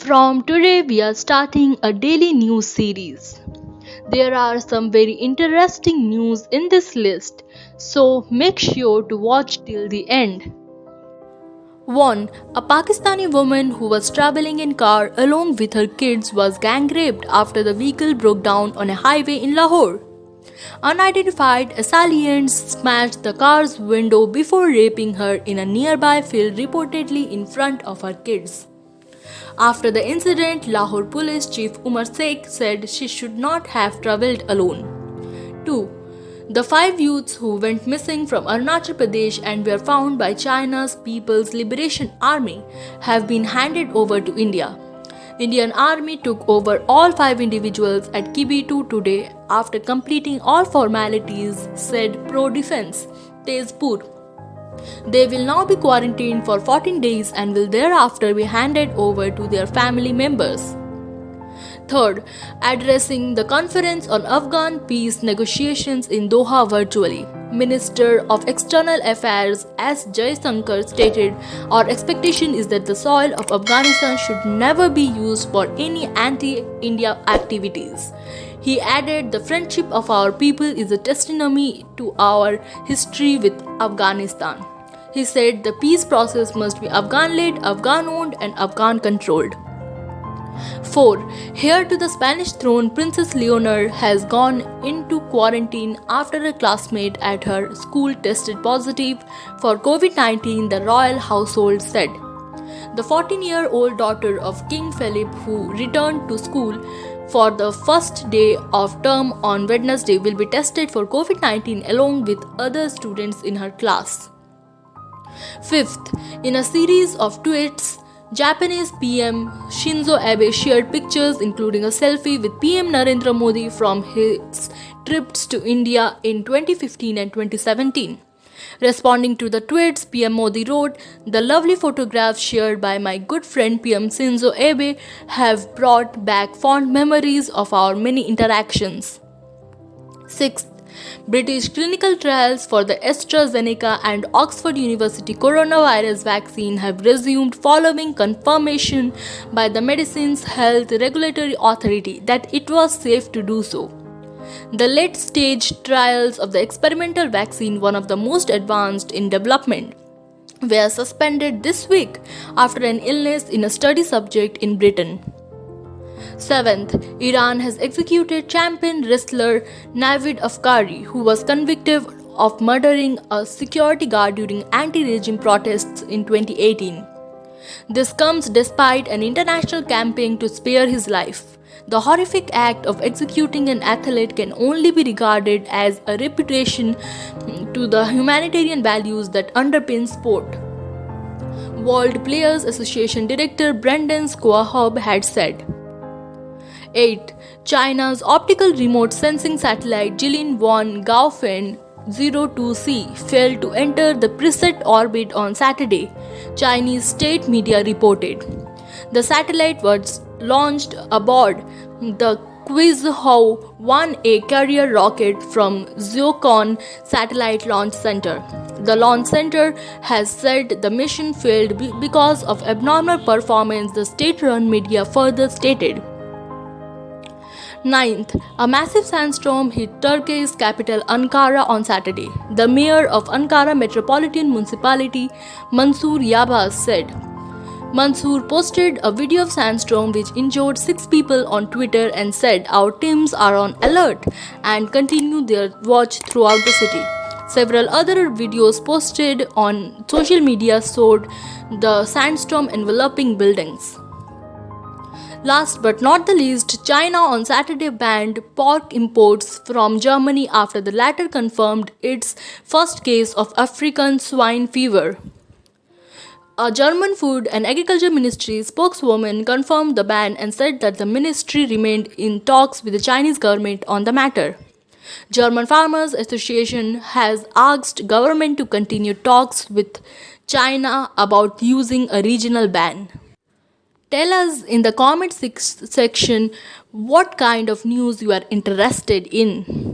From today, we are starting a daily news series. There are some very interesting news in this list, so make sure to watch till the end. 1. A Pakistani woman who was traveling in car along with her kids was gang raped after the vehicle broke down on a highway in Lahore. Unidentified assailants smashed the car's window before raping her in a nearby field, reportedly in front of her kids. After the incident, Lahore Police Chief Umar Sheikh said she should not have travelled alone. 2. The 5 youths who went missing from Arunachal Pradesh and were found by China's People's Liberation Army have been handed over to India. Indian Army took over all 5 individuals at Kibitu today after completing all formalities, said Pro-Defense Tezpur. They will now be quarantined for 14 days and will thereafter be handed over to their family members. Third, addressing the conference on Afghan peace negotiations in Doha virtually, Minister of External Affairs S. Jaishankar stated, "Our expectation is that the soil of Afghanistan should never be used for any anti-India activities." He added, "The friendship of our people is a testimony to our history with Afghanistan." He said the peace process must be Afghan-led, Afghan-owned and Afghan-controlled. 4. Heir to the Spanish throne, Princess Leonor has gone into quarantine after a classmate at her school tested positive for COVID-19, the royal household said. The 14-year-old daughter of King Philip, who returned to school for the first day of term on Wednesday, will be tested for COVID-19 along with other students in her class. 5th, in a series of tweets, Japanese PM Shinzo Abe shared pictures including a selfie with PM Narendra Modi from his trips to India in 2015 and 2017. Responding to the tweets, PM Modi wrote, "The lovely photographs shared by my good friend PM Shinzo Abe have brought back fond memories of our many interactions." 6th, British clinical trials for the AstraZeneca and Oxford University coronavirus vaccine have resumed following confirmation by the Medicines Health Regulatory Authority that it was safe to do so. The late-stage trials of the experimental vaccine, one of the most advanced in development, were suspended this week after an illness in a study subject in Britain. 7th, Iran has executed champion wrestler Navid Afkari, who was convicted of murdering a security guard during anti-regime protests in 2018. This comes despite an international campaign to spare his life. The horrific act of executing an athlete can only be regarded as a repudiation to the humanitarian values that underpin sport. World Players Association Director Brendan Squahob had said. 8. China's optical remote sensing satellite Jilin-1 Gaofen 02C failed to enter the preset orbit on Saturday, Chinese state media reported. The satellite was launched aboard the Quizhou 1A carrier rocket from Xiaocon Satellite Launch Center. The launch center has said the mission failed because of abnormal performance, the state-run media further stated. 9th, a massive sandstorm hit Turkey's capital Ankara on Saturday. The mayor of Ankara Metropolitan Municipality, Mansur Yabas, said. Mansur posted a video of sandstorm which injured 6 people on Twitter and said, "Our teams are on alert and continue their watch throughout the city." Several other videos posted on social media showed the sandstorm enveloping buildings. Last but not the least, China on Saturday banned pork imports from Germany after the latter confirmed its first case of African swine fever. A German Food and Agriculture Ministry spokeswoman confirmed the ban and said that the ministry remained in talks with the Chinese government on the matter. German Farmers Association has asked government to continue talks with China about using a regional ban. Tell us in the comment section what kind of news you are interested in.